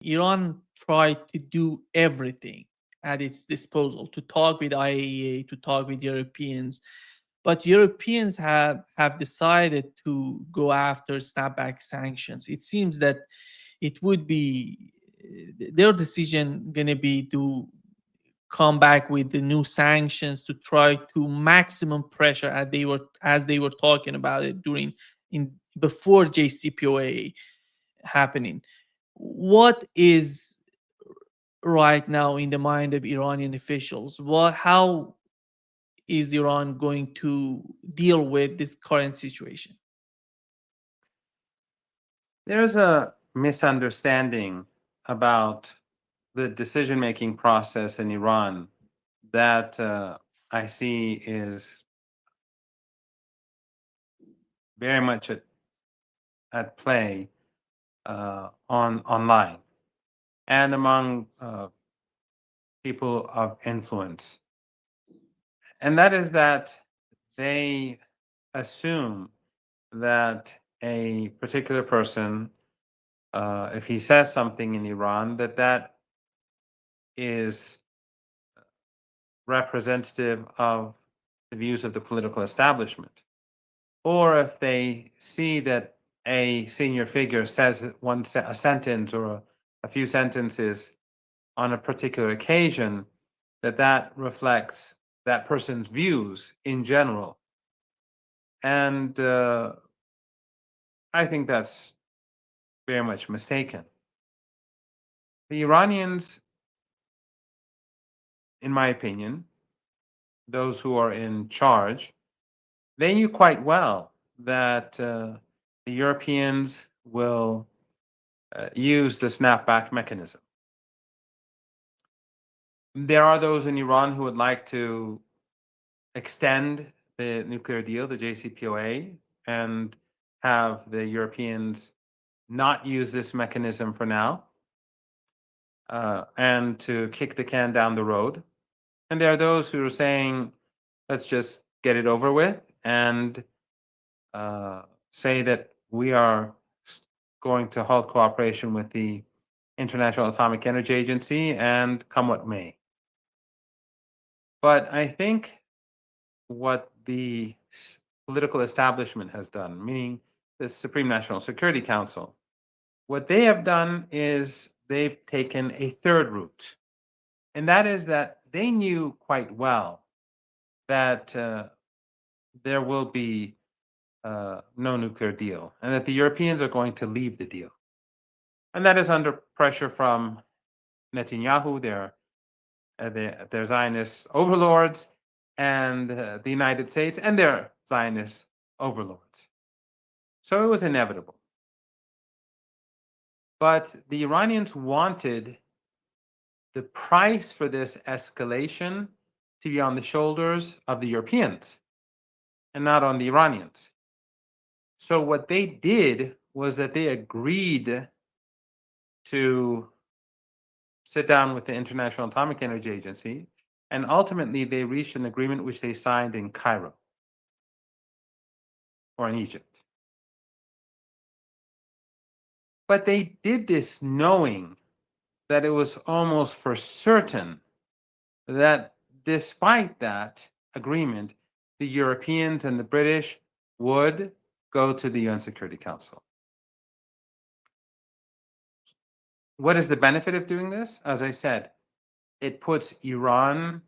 Iran tried to do everything at its disposal to talk with IAEA, to talk with Europeans, but Europeans have decided to go after snapback sanctions. It seems that it would be their decision going to be to come back with the new sanctions to try to maximum pressure as they were talking about it during in before JCPOA happening. What is right now in the mind of Iranian officials? How is Iran going to deal with this current situation? There's a misunderstanding about the decision-making process in Iran that I see is very much at play online and among people of influence. And that is that they assume that a particular person, if he says something in Iran, that is representative of the views of the political establishment. Or if they see that a senior figure says a sentence or a few sentences on a particular occasion, that reflects that person's views in general. And I think that's very much mistaken. The Iranians, in my opinion, those who are in charge, they knew quite well that the Europeans will use the snapback mechanism. There are those in Iran who would like to extend the nuclear deal, the JCPOA, and have the Europeans not use this mechanism for now, and to kick the can down the road. And there are those who are saying, let's just get it over with and say that we are going to halt cooperation with the International Atomic Energy Agency and come what may. But I think what the political establishment has done, meaning the Supreme National Security Council, what they have done is they've taken a third route. And that is that they knew quite well that there will be no nuclear deal and that the Europeans are going to leave the deal. And that is under pressure from Netanyahu, their Zionist overlords, and the United States and their Zionist overlords. So it was inevitable. But the Iranians wanted the price for this escalation to be on the shoulders of the Europeans and not on the Iranians. So what they did was that they agreed to sit down with the International Atomic Energy Agency, and ultimately they reached an agreement which they signed in Cairo or in Egypt. But they did this knowing that it was almost for certain that despite that agreement, the Europeans and the British would go to the UN Security Council. What is the benefit of doing this? As I said, it puts Iran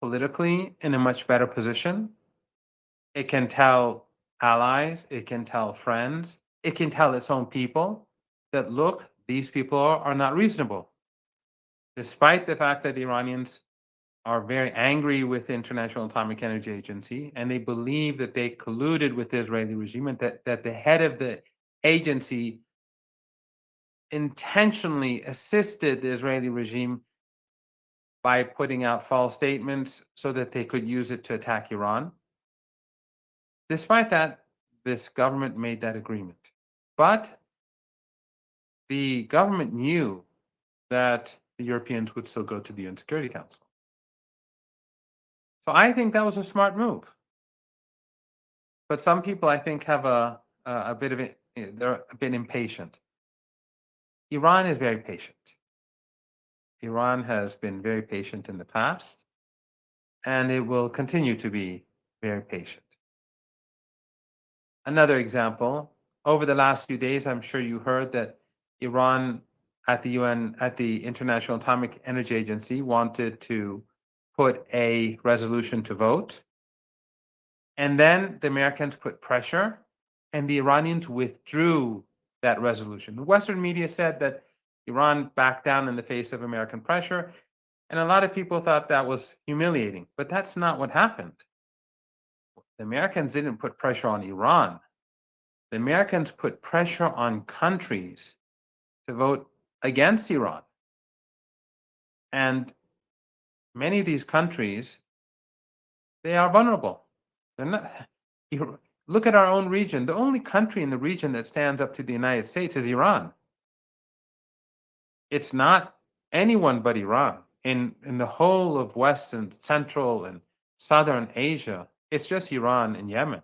politically in a much better position. It can tell allies, it can tell friends, it can tell its own people that, look, these people are not reasonable. Despite the fact that the Iranians are very angry with the International Atomic Energy Agency, and they believe that they colluded with the Israeli regime and that the head of the agency intentionally assisted the Israeli regime by putting out false statements so that they could use it to attack Iran. Despite that, this government made that agreement. But the government knew that the Europeans would still go to the UN Security Council. So I think that was a smart move. But some people, I think, have a bit of it. They're a bit impatient. Iran is very patient. Iran has been very patient in the past, and it will continue to be very patient. Another example, over the last few days, I'm sure you heard that Iran at the UN, at the International Atomic Energy Agency, wanted to put a resolution to vote. And then the Americans put pressure, and the Iranians withdrew that resolution. The Western media said that Iran backed down in the face of American pressure, and a lot of people thought that was humiliating, but that's not what happened. The Americans didn't put pressure on Iran. The Americans put pressure on countries to vote against Iran. And many of these countries, they are vulnerable. They're not, look at our own region. The only country in the region that stands up to the United States is Iran. It's not anyone but Iran. In the whole of West and Central and Southern Asia, it's just Iran and Yemen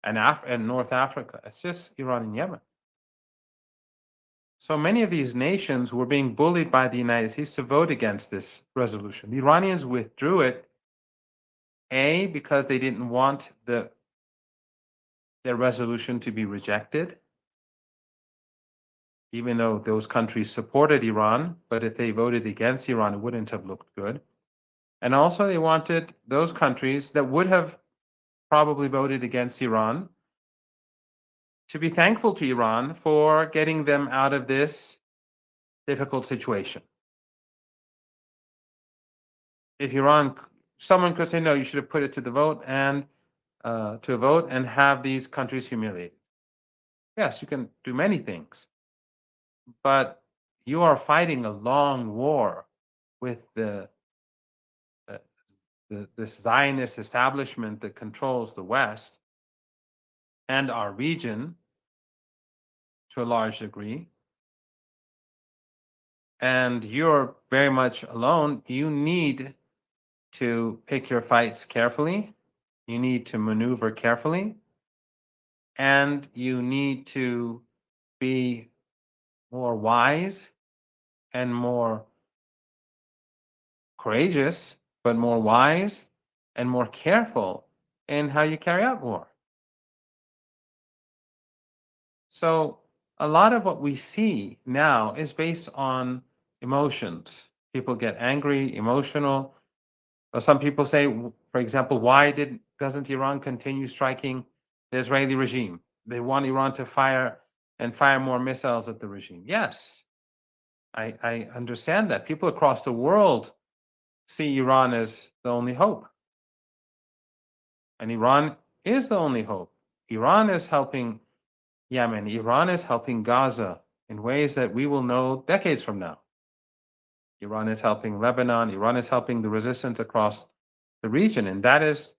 and North Africa. It's just Iran and Yemen. So many of these nations were being bullied by the United States to vote against this resolution. The Iranians withdrew it, A, because they didn't want their resolution to be rejected, even though those countries supported Iran, but if they voted against Iran, it wouldn't have looked good. And also they wanted those countries that would have probably voted against Iran to be thankful to Iran for getting them out of this difficult situation. If Iran, someone could say, no, you should have put it to the vote and to a vote and have these countries humiliated. Yes, you can do many things, but you are fighting a long war with the Zionist establishment that controls the West and our region to a large degree. And you're very much alone. You need to pick your fights carefully. You need to maneuver carefully. And you need to be more wise and more courageous, but more wise and more careful in how you carry out war. So a lot of what we see now is based on emotions. People get angry, emotional. Some people say, for example, why doesn't Iran continue striking the Israeli regime? They want Iran to fire more missiles at the regime. Yes, I understand that. People across the world see Iran as the only hope. And Iran is the only hope. Iran is helping Yemen. Iran is helping Gaza in ways that we will know decades from now. Iran is helping Lebanon. Iran is helping the resistance across the region. And that is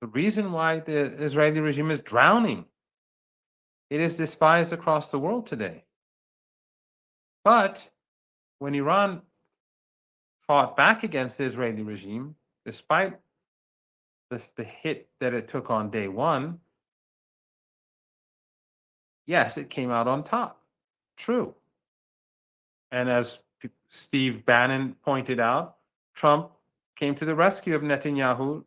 the reason why the Israeli regime is drowning. It is despised across the world today. But when Iran fought back against the Israeli regime, despite the hit that it took on day one, yes, it came out on top. True. And as Steve Bannon pointed out, Trump came to the rescue of Netanyahu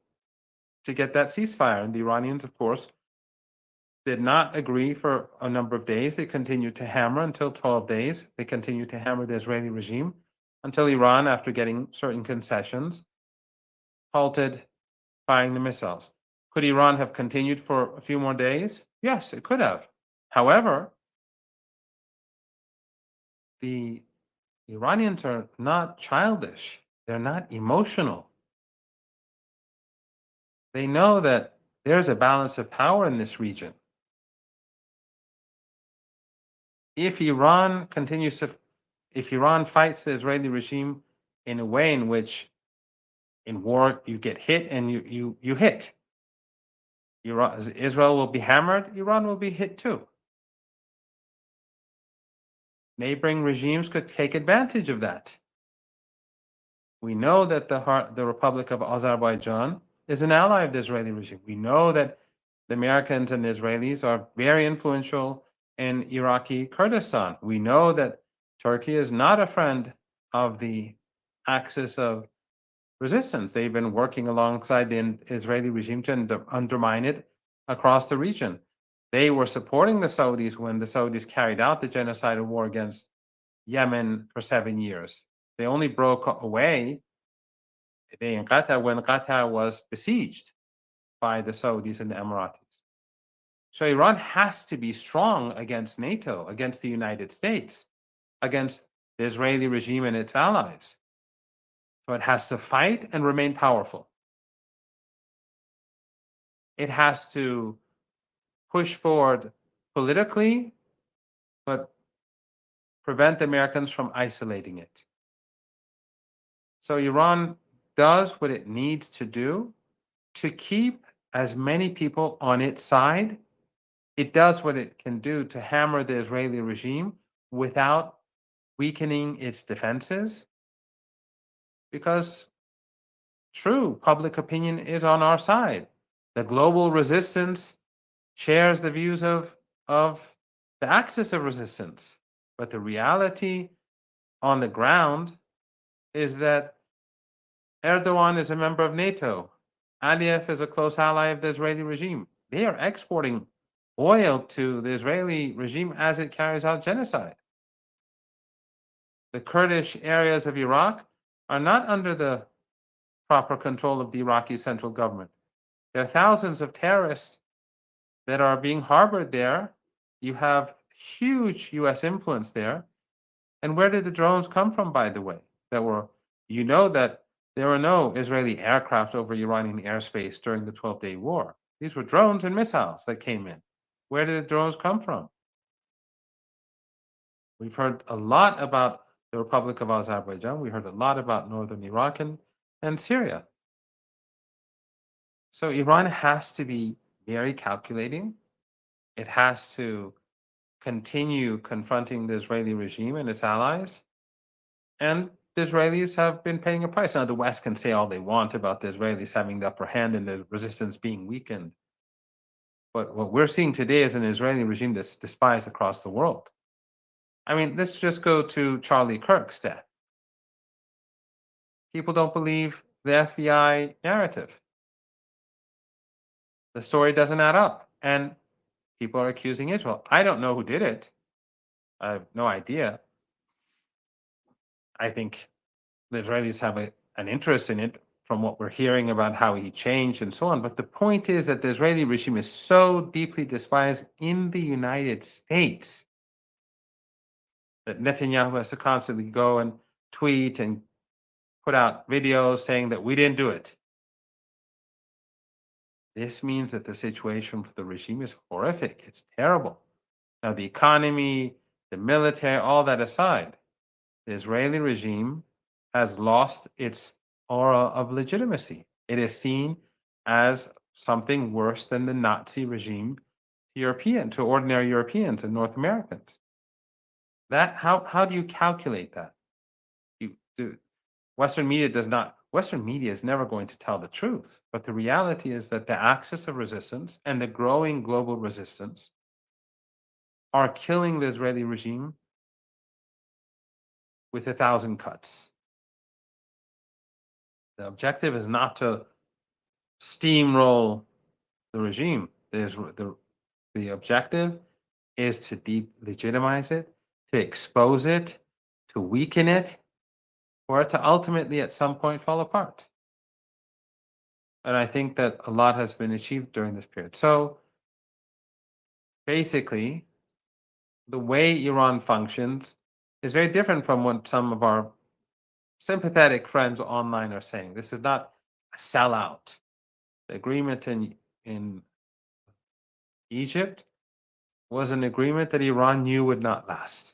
to get that ceasefire. And the Iranians, of course, did not agree for a number of days. They continued to hammer until 12 days. They continued to hammer the Israeli regime until Iran, after getting certain concessions, halted firing the missiles. Could Iran have continued for a few more days? Yes, it could have. However, the Iranians are not childish. They're not emotional. They know that there's a balance of power in this region. If Iran fights the Israeli regime in a way in which in war you get hit and you hit, Israel will be hammered, Iran will be hit too. Neighboring regimes could take advantage of that. We know that the Republic of Azerbaijan is an ally of the Israeli regime. We know that the Americans and the Israelis are very influential in Iraqi Kurdistan. We know that Turkey is not a friend of the axis of resistance. They've been working alongside the Israeli regime to undermine it across the region. They were supporting the Saudis when the Saudis carried out the genocidal war against Yemen for 7 years. They only broke away in Qatar when Qatar was besieged by the Saudis and the Emiratis. So Iran has to be strong against NATO, against the United States, against the Israeli regime and its allies. So it has to fight and remain powerful. It has to push forward politically, but prevent Americans from isolating it. So Iran does what it needs to do to keep as many people on its side. It does what it can do to hammer the Israeli regime without weakening its defenses, because true public opinion is on our side. The global resistance shares the views of the axis of resistance. But the reality on the ground is that Erdogan is a member of NATO. Aliyev is a close ally of the Israeli regime. They are exporting oil to the Israeli regime as it carries out genocide. The Kurdish areas of Iraq are not under the proper control of the Iraqi central government. There are thousands of terrorists that are being harbored there. You have huge US influence there. And where did the drones come from, by the way? That there were no Israeli aircraft over Iranian airspace during the 12-day war. These were drones and missiles that came in. Where did the drones come from? We've heard a lot about the Republic of Azerbaijan. We heard a lot about northern Iraq and Syria. So Iran has to be very calculating. It has to continue confronting the Israeli regime and its allies. And the Israelis have been paying a price. Now, the West can say all they want about the Israelis having the upper hand and the resistance being weakened. But what we're seeing today is an Israeli regime that's despised across the world. I mean, let's just go to Charlie Kirk's death. People don't believe the FBI narrative. The story doesn't add up. And people are accusing Israel. I don't know who did it. I have no idea. I think the Israelis have an interest in it from what we're hearing about how he changed and so on. But the point is that the Israeli regime is so deeply despised in the United States that Netanyahu has to constantly go and tweet and put out videos saying that we didn't do it. This means that the situation for the regime is horrific. It's terrible. Now, the economy, the military, all that aside, the Israeli regime has lost its aura of legitimacy. It is seen as something worse than the Nazi regime to ordinary Europeans and North Americans. How do you calculate that? Western media is never going to tell the truth. But the reality is that the axis of resistance and the growing global resistance are killing the Israeli regime with 1,000 cuts. The objective is not to steamroll the regime. The objective is to delegitimize it, to expose it, to weaken it, or to ultimately at some point fall apart. And I think that a lot has been achieved during this period. So basically, the way Iran functions is very different from what some of our sympathetic friends online are saying. This is not a sellout. The agreement in Egypt was an agreement that Iran knew would not last.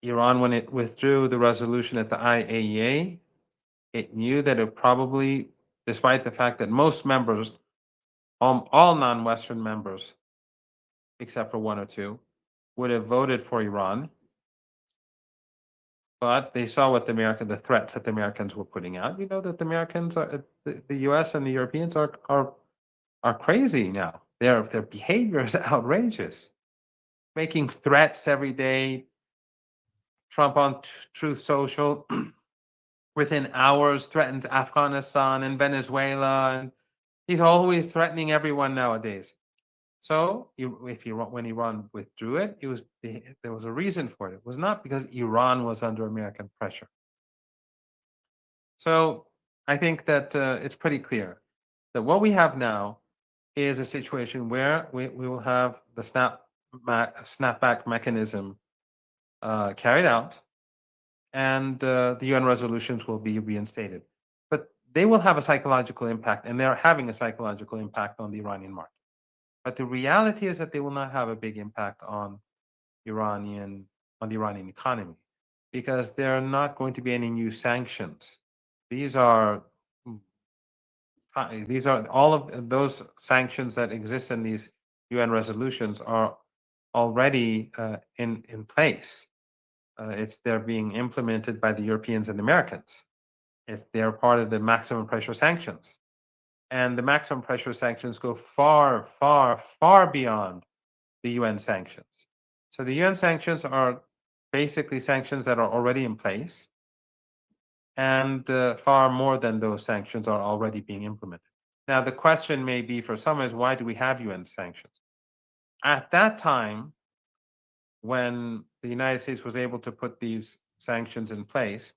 Iran, when it withdrew the resolution at the IAEA, it knew that it probably, despite the fact that most members, all non-Western members, except for one or two, would have voted for Iran. But they saw what the threats that the Americans were putting out. You know that the Americans the U.S. and the Europeans are crazy now. Their behavior is outrageous, making threats every day, Trump on Truth Social within hours threatens Afghanistan and Venezuela, and he's always threatening everyone nowadays. So, when Iran withdrew it, there was a reason for it. It was not because Iran was under American pressure. So, I think that it's pretty clear that what we have now is a situation where we will have the snapback mechanism carried out, and the UN resolutions will be reinstated. But they will have a psychological impact, and they're having a psychological impact on the Iranian market. But the reality is that they will not have a big impact on the Iranian economy, because there are not going to be any new sanctions. These are all of those sanctions that exist in these UN resolutions are already in place. They're being implemented by the Europeans and Americans. They're part of the maximum pressure sanctions, and the maximum pressure sanctions go far, far, far beyond the UN sanctions. So the UN sanctions are basically sanctions that are already in place, and far more than those sanctions are already being implemented. Now, the question may be for some is, why do we have UN sanctions? At that time, when the United States was able to put these sanctions in place,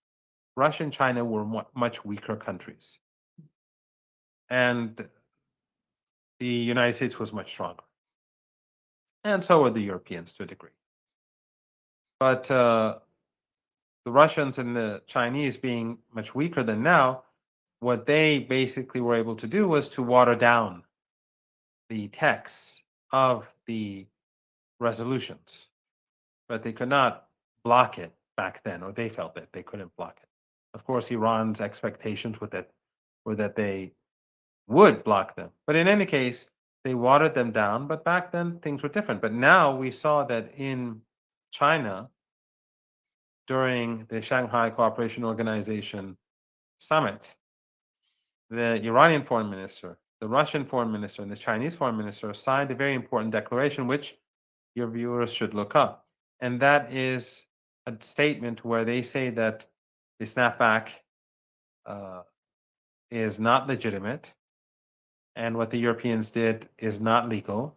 Russia and China were much weaker countries, and the United States was much stronger, and so were the Europeans to a degree. But the Russians and the Chinese being much weaker than now, what they basically were able to do was to water down the texts of the resolutions, but they could not block it back then, or they felt that they couldn't block it. Of course, Iran's expectations were that they would block them. But in any case, they watered them down. But back then, things were different. But now we saw that in China, during the Shanghai Cooperation Organization summit, the Iranian foreign minister, the Russian foreign minister, and the Chinese foreign minister signed a very important declaration, which your viewers should look up. And that is a statement where they say that the snapback is not legitimate, and what the Europeans did is not legal,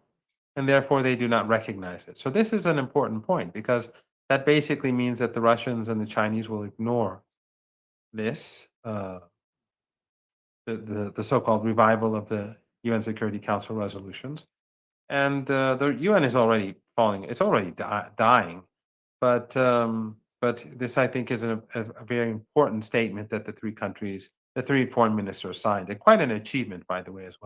and therefore they do not recognize it. So this is an important point, because that basically means that the Russians and the Chinese will ignore this, the so-called revival of the UN Security Council resolutions. And the UN is already falling; it's already dying. But this, I think, is a very important statement that the three foreign ministers signed, and quite an achievement, by the way, as well.